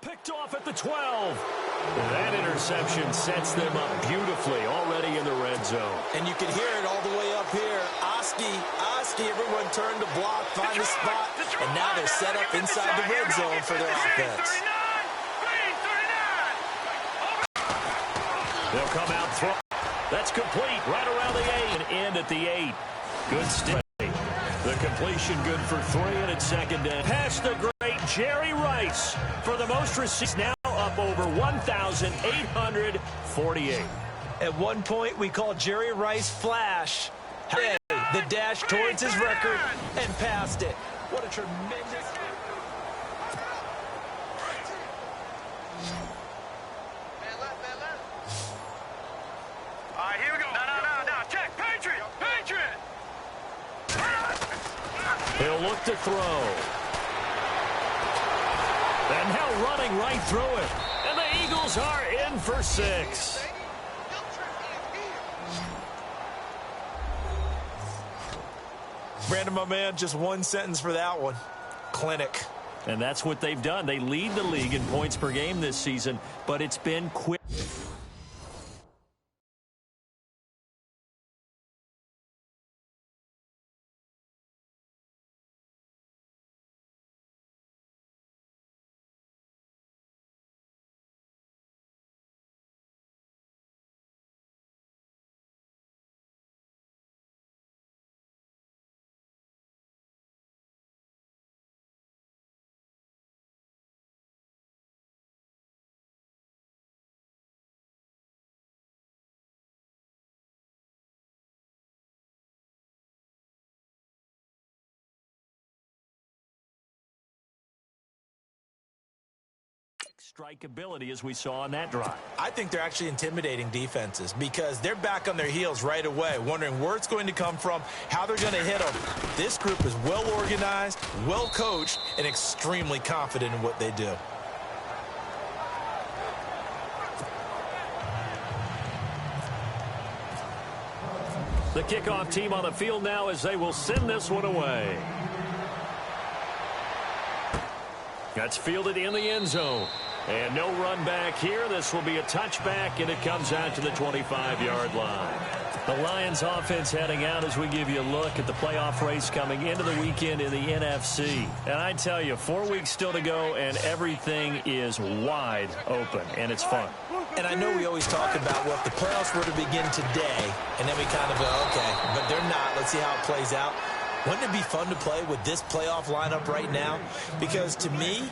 Picked off at the 12. That interception sets them up beautifully already in the red zone. And you can hear it all the way up here. Oski, everyone turned to block, find a spot, and now they're set up inside the red zone for their offense. They'll come out throw. That's complete right around the 8 and end at the 8. Good stay. The completion good for 3, and it's second down. Past the great Jerry Rice for the most receipts, now up over 1,848. At one point, we called Jerry Rice Flash. Hey, the dash towards his record and passed it. What a tremendous... All right, here we go. No. Check. Patriot. He'll look to throw. And now running right through it. And the Eagles are in for 6. Brandon, my man, just one sentence for that one. Clinic. And that's what they've done. They lead the league in points per game this season, but it's been quick. Strikeability as we saw on that drive. I think they're actually intimidating defenses because they're back on their heels right away, wondering where it's going to come from, how they're going to hit them. This group is well organized, well coached, and extremely confident in what they do. The kickoff team on the field now as they will send this one away. That's fielded in the end zone. And no run back here. This will be a touchback, and it comes out to the 25-yard line. The Lions offense heading out as we give you a look at the playoff race coming into the weekend in the NFC. And I tell you, 4 weeks still to go, and everything is wide open, and it's fun. And I know we always talk about, well, if the playoffs were to begin today, and then we kind of go, okay, but they're not. Let's see how it plays out. Wouldn't it be fun to play with this playoff lineup right now? Because to me,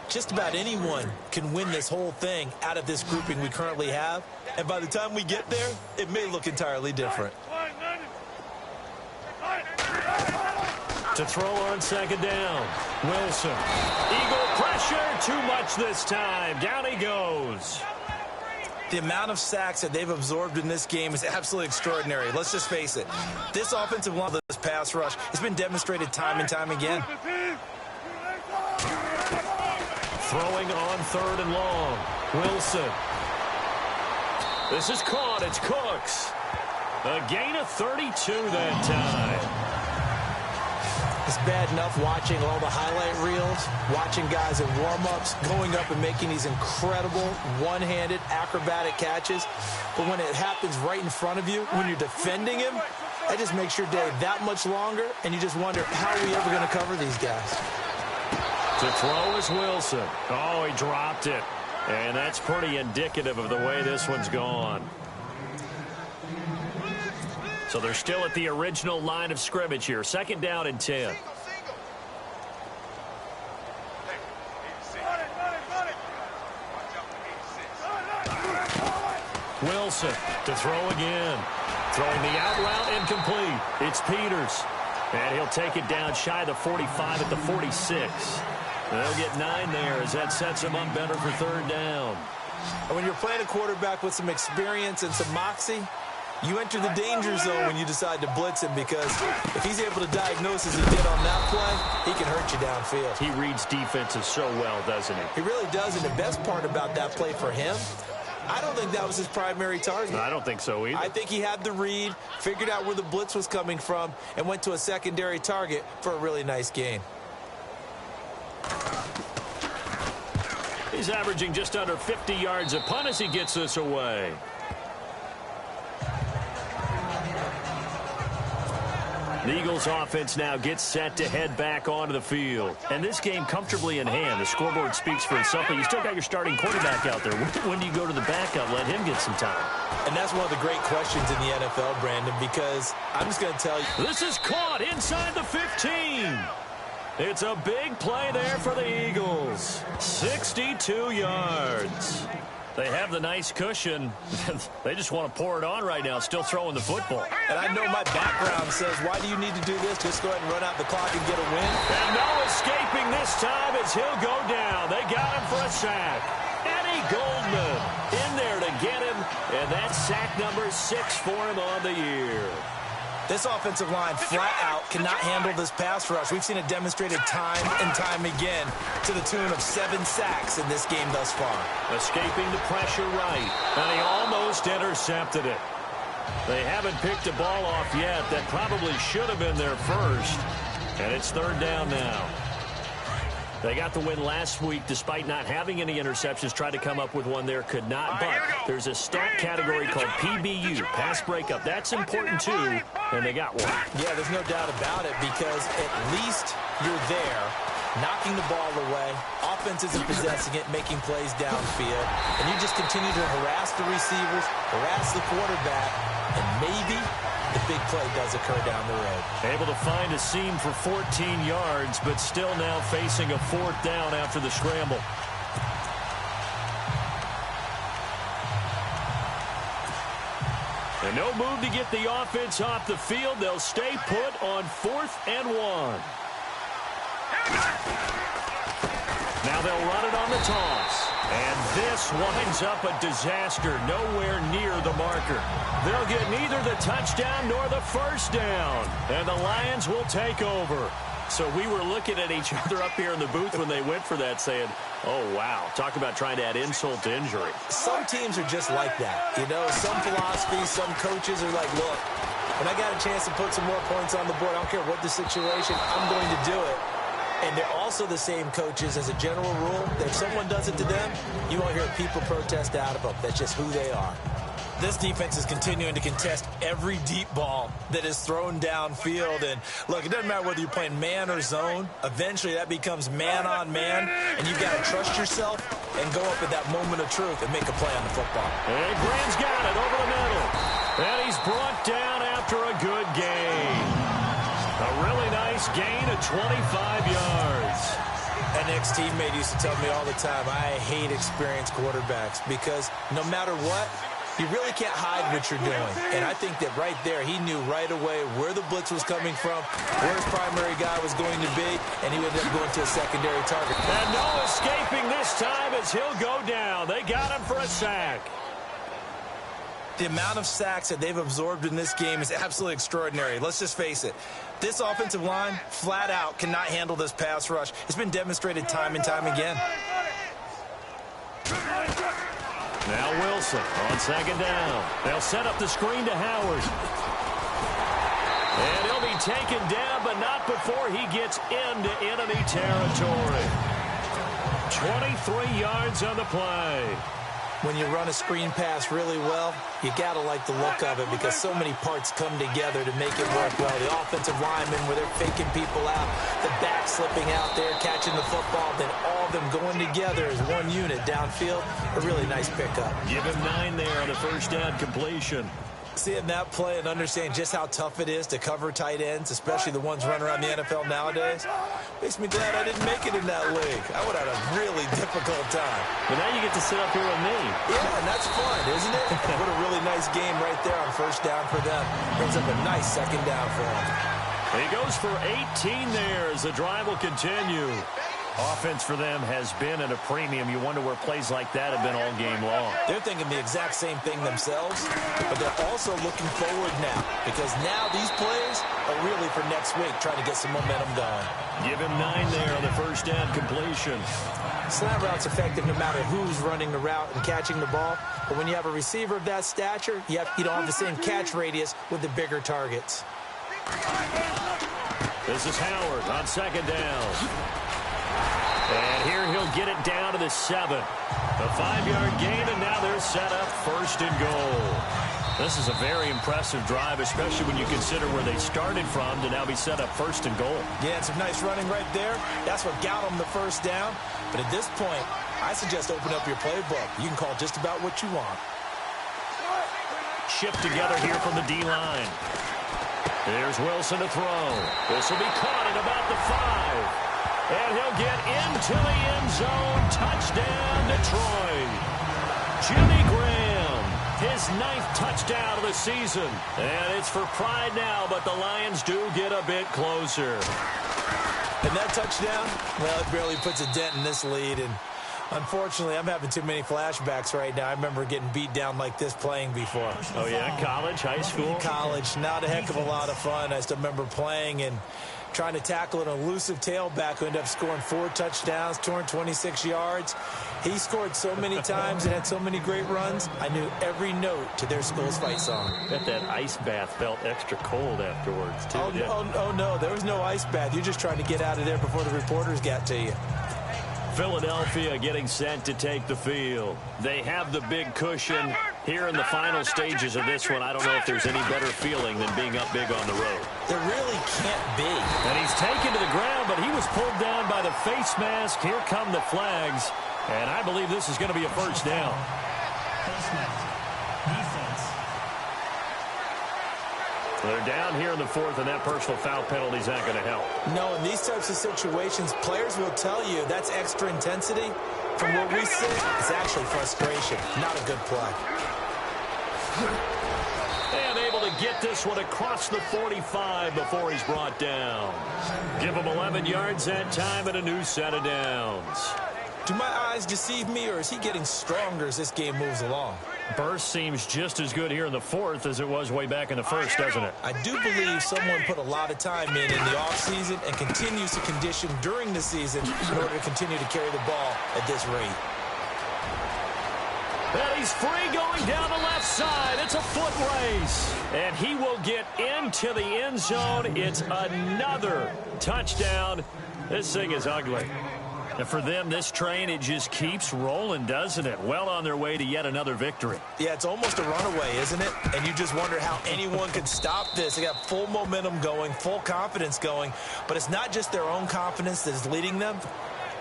just about anyone can win this whole thing out of this grouping we currently have. And by the time we get there, it may look entirely different. To throw on second down, Wilson. Eagle pressure, too much this time. Down he goes. The amount of sacks that they've absorbed in this game is absolutely extraordinary. Let's just face it. This offensive line, this pass rush, has been demonstrated time and time again. Throwing on third and long. Wilson. This is caught. It's Cooks. A gain of 32 that time. It's bad enough watching all the highlight reels, watching guys in warm-ups, going up and making these incredible one-handed acrobatic catches. But when it happens right in front of you, when you're defending him, that just makes your day that much longer, and you just wonder, how are we ever going to cover these guys? To throw is Wilson. Oh, he dropped it. And that's pretty indicative of the way this one's gone. So they're still at the original line of scrimmage here. Second down and 10. Wilson to throw again. Throwing the out route incomplete. It's Peters. And he'll take it down shy of the 45 at the 46. They'll get 9 there as that sets him up better for third down. And when you're playing a quarterback with some experience and some moxie, you enter the danger zone when you decide to blitz him, because if he's able to diagnose as he did on that play, he can hurt you downfield. He reads defenses so well, doesn't he? He really does, and the best part about that play for him, I don't think that was his primary target. I don't think so either. I think he had the read, figured out where the blitz was coming from, and went to a secondary target for a really nice gain. He's averaging just under 50 yards a punt as he gets this away. The Eagles offense now gets set to head back onto the field. And this game comfortably in hand. The scoreboard speaks for itself, but you still got your starting quarterback out there. When do you go to the backup, let him get some time? And that's one of the great questions in the NFL, Brandon, because I'm just going to tell you. This is caught inside the 15. It's a big play there for the Eagles. 62 yards. They have the nice cushion. They just want to pour it on right now, still throwing the football. And I know my background says, why do you need to do this? Just go ahead and run out the clock and get a win. And no escaping this time as he'll go down. They got him for a sack. Eddie Goldman in there to get him. And that's sack number 6 for him on the year. This offensive line flat out cannot handle this pass rush. We've seen it demonstrated time and time again to the tune of 7 sacks in this game thus far. Escaping the pressure right, and he almost intercepted it. They haven't picked a ball off yet. That probably should have been their first, and it's 3rd down now. They got the win last week despite not having any interceptions. Tried to come up with one there, could not. But there's a stat category called PBU, pass breakup. That's important too, and they got one. Yeah, there's no doubt about it because at least you're there, knocking the ball away. Offense isn't possessing it, making plays downfield. And you just continue to harass the receivers, harass the quarterback, and maybe the big play does occur down the road. Able to find a seam for 14 yards, but still now facing a 4th down after the scramble. And no move to get the offense off the field. They'll stay put on 4th and 1. Now they'll run it on the toss. And this winds up a disaster, nowhere near the marker. They'll get neither the touchdown nor the first down. And the Lions will take over. So we were looking at each other up here in the booth when they went for that saying, oh, wow, talk about trying to add insult to injury. Some teams are just like that. You know, some philosophies, some coaches are like, look, when I got a chance to put some more points on the board, I don't care what the situation, I'm going to do it. And they're also the same coaches as a general rule that if someone does it to them, you won't hear people protest out of them. That's just who they are. This defense is continuing to contest every deep ball that is thrown downfield. And, look, it doesn't matter whether you're playing man or zone. Eventually, that becomes man-on-man, and you've got to trust yourself and go up at that moment of truth and make a play on the football. And Graham's got it over the middle. And he's brought down after a good gain. A really nice gain of 25 yards. An ex-teammate used to tell me all the time, I hate experienced quarterbacks because no matter what, you really can't hide what you're doing. And I think that right there, he knew right away where the blitz was coming from, where his primary guy was going to be, and he would end up going to a secondary target. And no escaping this time as he'll go down. They got him for a sack. The amount of sacks that they've absorbed in this game is absolutely extraordinary. Let's just face it. This offensive line, flat out, cannot handle this pass rush. It's been demonstrated time and time again. Now Wilson on 2nd down. They'll set up the screen to Howard. And he'll be taken down, but not before he gets into enemy territory. 23 yards on the play. When you run a screen pass really well, you got to like the look of it because so many parts come together to make it work well. The offensive linemen where they're faking people out, the back slipping out there, catching the football, then all of them going together as one unit downfield. A really nice pickup. Give him 9 there on the first down completion. Seeing that play and understand just how tough it is to cover tight ends, especially the ones running around the NFL nowadays, makes me glad I didn't make it in that league. I would have had a really difficult time. But now you get to sit up here with me. Yeah, and that's fun, isn't it? What a really nice game right there on first down for them. Brings up a nice 2nd down for them. He goes for 18 there as the drive will continue. Offense for them has been at a premium. You wonder where plays like that have been all game long. They're thinking the exact same thing themselves, but they're also looking forward now because now these plays are really for next week, trying to get some momentum going. Give him 9 there on the first down completion. Slant route's effective no matter who's running the route and catching the ball, but when you have a receiver of that stature, you don't have the same catch radius with the bigger targets. This is Howard on 2nd down. And here he'll they'll get it down to the 7. A 5-yard gain, and now they're set up 1st and goal. This is a very impressive drive, especially when you consider where they started from to now be set up 1st and goal. Yeah, and some nice running right there. That's what got them the 1st down. But at this point, I suggest open up your playbook. You can call just about what you want. Shift together here from the D-line. There's Wilson to throw. This will be caught at about the 5. And he'll get into the end zone. Touchdown, Detroit. Jimmy Graham, his 9th touchdown of the season. And it's for pride now, but the Lions do get a bit closer. And that touchdown, well, it barely puts a dent in this lead. And unfortunately, I'm having too many flashbacks right now. I remember getting beat down like this playing before. Oh, yeah? College, high school? College. Not a heck of a lot of fun. I still remember playing and trying to tackle an elusive tailback who ended up scoring 4 touchdowns, 226 yards. He scored so many times and had so many great runs, I knew every note to their school's fight song. Bet that ice bath felt extra cold afterwards, too. Oh, no, there was no ice bath. You're just trying to get out of there before the reporters got to you. Philadelphia getting set to take the field. They have the big cushion. Here in the final stages of this one, I don't know if there's any better feeling than being up big on the road. There really can't be. And he's taken to the ground, but he was pulled down by the face mask. Here come the flags. And I believe this is going to be a 1st down. They're down here in the 4th, and that personal foul penalty is not going to help. No, in these types of situations, players will tell you that's extra intensity. From where we sit, it's actually frustration, not a good play. And able to get this one across the 45 before he's brought down. Give him 11 yards that time and a new set of downs. Do my eyes deceive me, or is he getting stronger as this game moves along? Burst seems just as good here in the 4th as it was way back in the 1st, doesn't it? I do believe someone put a lot of time in the offseason and continues to condition during the season in order to continue to carry the ball at this rate. And he's free going down the left side. It's a foot race. And he will get into the end zone. It's another touchdown. This thing is ugly. And for them, this train, it just keeps rolling, doesn't it? Well on their way to yet another victory. Yeah, it's almost a runaway, isn't it? And you just wonder how anyone could stop this. They got full momentum going, full confidence going. But it's not just their own confidence that is leading them.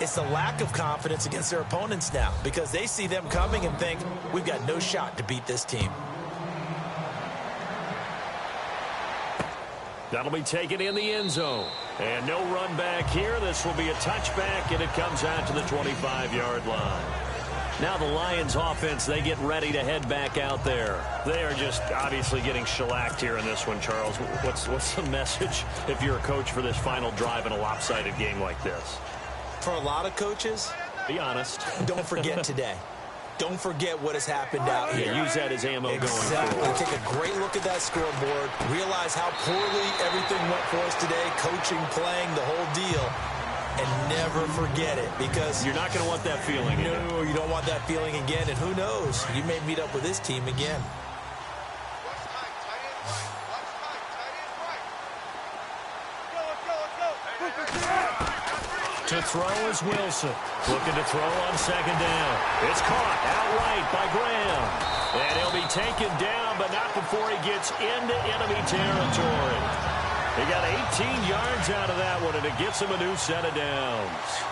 It's the lack of confidence against their opponents now, because they see them coming and think, we've got no shot to beat this team. That'll be taken in the end zone. And no run back here. This will be a touchback, and it comes out to the 25-yard line. Now the Lions offense, they get ready to head back out there. They are just obviously getting shellacked here in this one, Charles. What's the message if you're a coach for this final drive in a lopsided game like this? For a lot of coaches, be honest. Don't forget today. Don't forget what has happened out here. Use that as ammo going forward. Take a great look at that scoreboard. Realize how poorly everything went for us today. Coaching, playing, the whole deal. And never forget it, because you're not going to want that feeling again. No, you don't want that feeling again. And who knows? You may meet up with this team again. To throw is Wilson. Looking to throw on 2nd down. It's caught outright by Graham. And he'll be taken down, but not before he gets into enemy territory. He got 18 yards out of that one, and it gets him a new set of downs.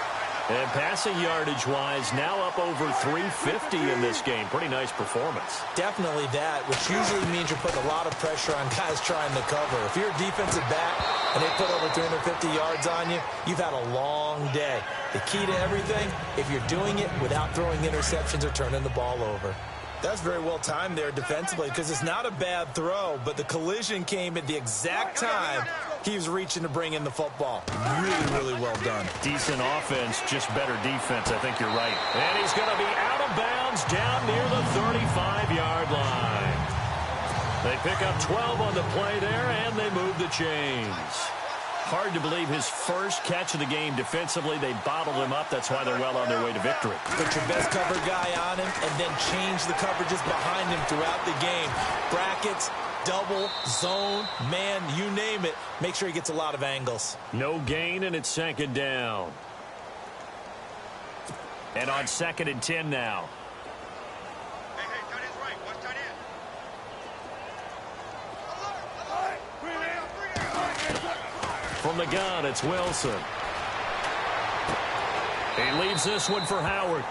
And passing yardage-wise, now up over 350 in this game. Pretty nice performance. Definitely that, which usually means you're putting a lot of pressure on guys trying to cover. If you're a defensive back and they put over 350 yards on you, you've had a long day. The key to everything, if you're doing it without throwing interceptions or turning the ball over. That's very well timed there defensively, because it's not a bad throw, but the collision came at the exact time he was reaching to bring in the football. Really, really well done. Decent offense, just better defense. I think you're right. And he's going to be out of bounds down near the 35-yard line. They pick up 12 on the play there, and they move the chains. Hard to believe his first catch of the game defensively. They bottled him up. That's why they're well on their way to victory. Put your best cover guy on him and then change the coverages behind him throughout the game. Brackets, double, zone, man, you name it. Make sure he gets a lot of angles. No gain, and it's 2nd down. And on 2nd and 10 now. Hey, tight end's right. Watch tight end. From the gun, it's Wilson. He leaves this one for Howard.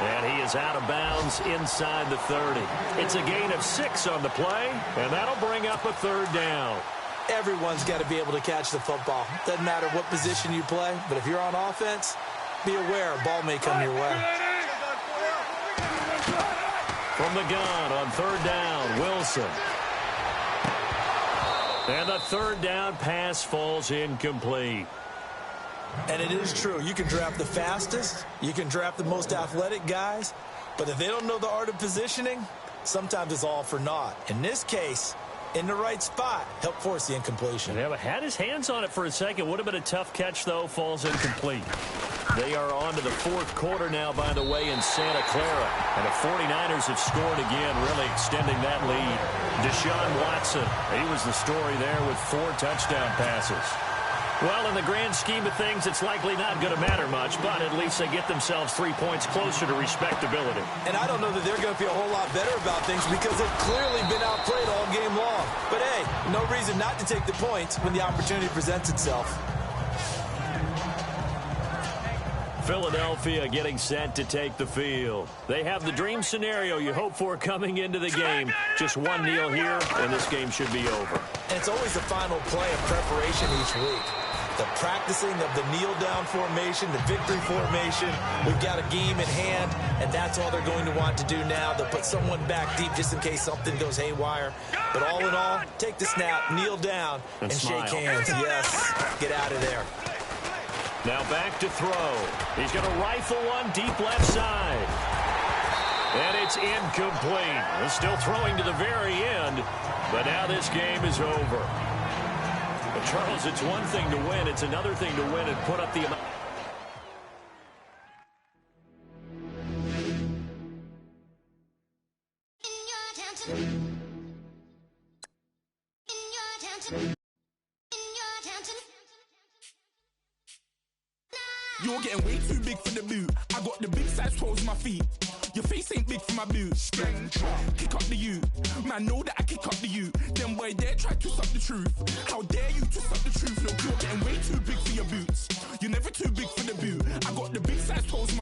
And he is out of bounds inside the 30. It's a gain of 6 on the play, and that'll bring up a 3rd down. Everyone's got to be able to catch the football. Doesn't matter what position you play, but if you're on offense, be aware a ball may come your way. From the gun on 3rd down, Wilson. And the 3rd down pass falls incomplete. And it is true. You can draft the fastest. You can draft the most athletic guys. But if they don't know the art of positioning, sometimes it's all for naught. In this case, in the right spot, help force the incompletion. Yeah, but had his hands on it for a second. Would have been a tough catch, though. Falls incomplete. They are on to the 4th quarter now, by the way, in Santa Clara. And the 49ers have scored again, really extending that lead. Deshaun Watson, he was the story there with 4 touchdown passes. Well, in the grand scheme of things, it's likely not going to matter much, but at least they get themselves 3 points closer to respectability. And I don't know that they're going to feel a whole lot better about things because they've clearly been outplayed all game long. But, hey, no reason not to take the points when the opportunity presents itself. Philadelphia getting set to take the field. They have the dream scenario you hope for coming into the game. Just one kneel here, and this game should be over. And it's always the final play of preparation each week. The practicing of the kneel-down formation, the victory formation. We've got a game in hand, and that's all they're going to want to do now. They'll put someone back deep just in case something goes haywire. But all in all, take the snap, kneel down, and shake hands. Yes, get out of there. Now back to throw. He's going to rifle one deep left side. And it's incomplete. They're still throwing to the very end, but now this game is over. But Charles, it's one thing to win. It's another thing to win and put up the amount. You're getting way too big for the boot. I got the big size toes on my feet. Your face ain't big for my boots. Kick up the you. Man, know that I kick up the you. Them boy dare try to suck the truth. How dare you to suck the truth? Look, you're getting way too big for your boots. You're never too big for the boot. I got the big size toes on my